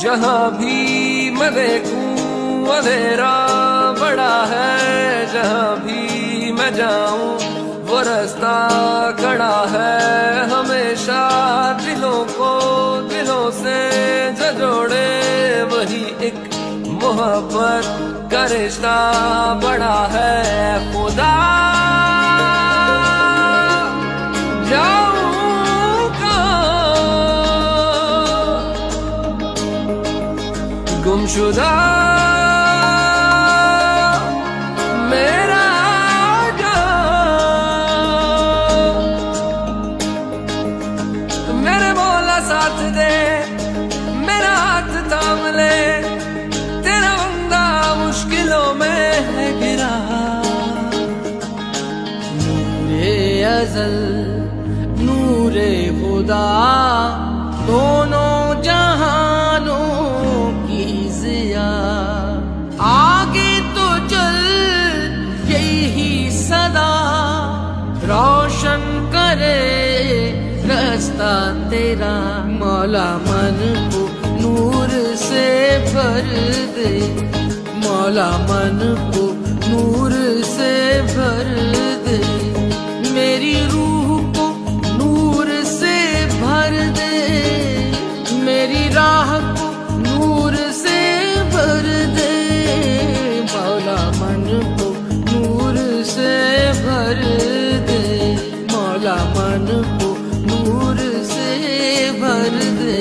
जहाँ भी मैं देखूं अंधेरा बड़ा है, जहाँ भी मैं जाऊं वो रास्ता खड़ा है। हमेशा दिलों को दिलों से जो जोड़े वही एक मोहब्बत का रिश्ता बड़ा है। खुदा जाऊं कहाँ गुमशुदा मेरा मेरे मौला साथ दे, मेरा हाथ थाम ले, तेरा बंदा मुश्किलों में है गिरा। नूरे अज़ल नूरे खुदा दोनों जहानों की ज़िया, आगे तो चल यही सदा रोशन करे रास्ता तेरा। मौला मन को नूर से भर दे, मौला मन को नूर से भर दे, मेरी रूह को नूर से भर दे, मेरी राह को नूर से भर दे। मौला मन को नूर से भर दे, मौला मन को नूर से भर दे।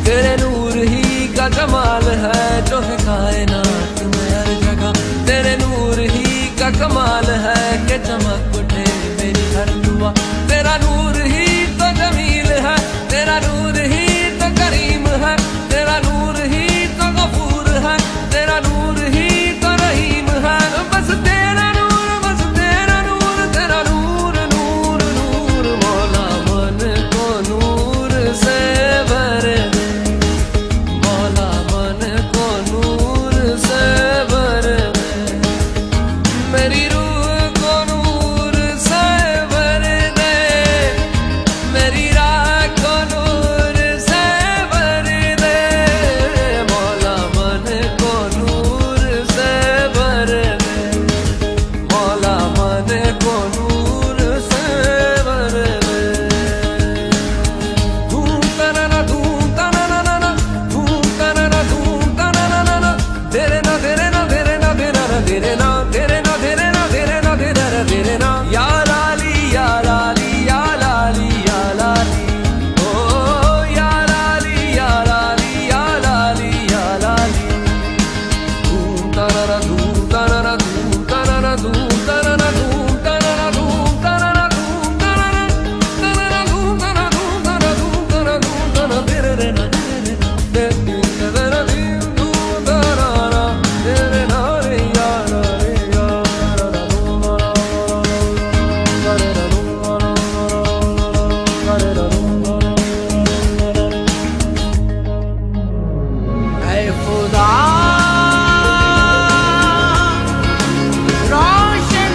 तेरे नूर ही का कमाल है जो है कायनात में हर जगह, तेरे नूर ही का कमाल है कि चमक उठे मेरी हर दुआ। तेरा नूर ही तो जमील है, तेरा नूर ही तो करीम है, तेरा नूर ही तो गफूर है, तेरा नूर ही तो रहीम है। बस तेरा नूर, बस तेरा नूर, तेरा नूर नूर नूर। मौला मन को नूर से भर दे, मौला मन को नूर से भर दे, मेरी रूह को नूर से भर दे, मेरी राह को नूर से भर दे। मौला मन को नूर से भर दे, मौला मन को नूर से भर दे। धूम तरना धूम तरना ना, धूम तरना धूम तरना ना, तेरे ना तेरे ना तेरे ना तेरे ना तेरे ना तेरे ना तेरे ना तेरे ना तेरे ना तेरे ना। या लाली या लाली या लाली या लाली, ओ या लाली या लाली या लाली या लाली। धूम तरना धूम तरना धूम तरना धूम तरना धूम तरना धूम तरना धूम तरना तरना धूम तरना धूम तरना धूम तरना धूम तरना तेरे रे ना तेरे ना तेरे तेरे धूम धूम तरना तेरे ना रे या रे या रा धूम रा रे रा धूम रे रा धूम। ऐ खुदा रोशन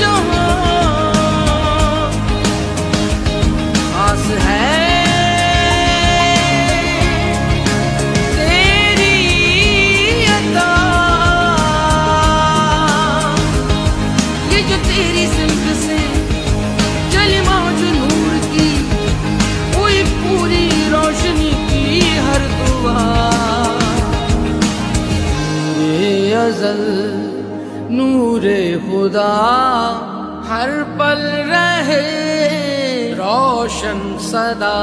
जहां आस है तेरी अता, ये जो तेरी सिमत से चली मौज नूर की, हुई पूरी रोशनी की हर दुआ। नूरे अज़ल नूरे खुदा हर पल रहे रोशन सदा।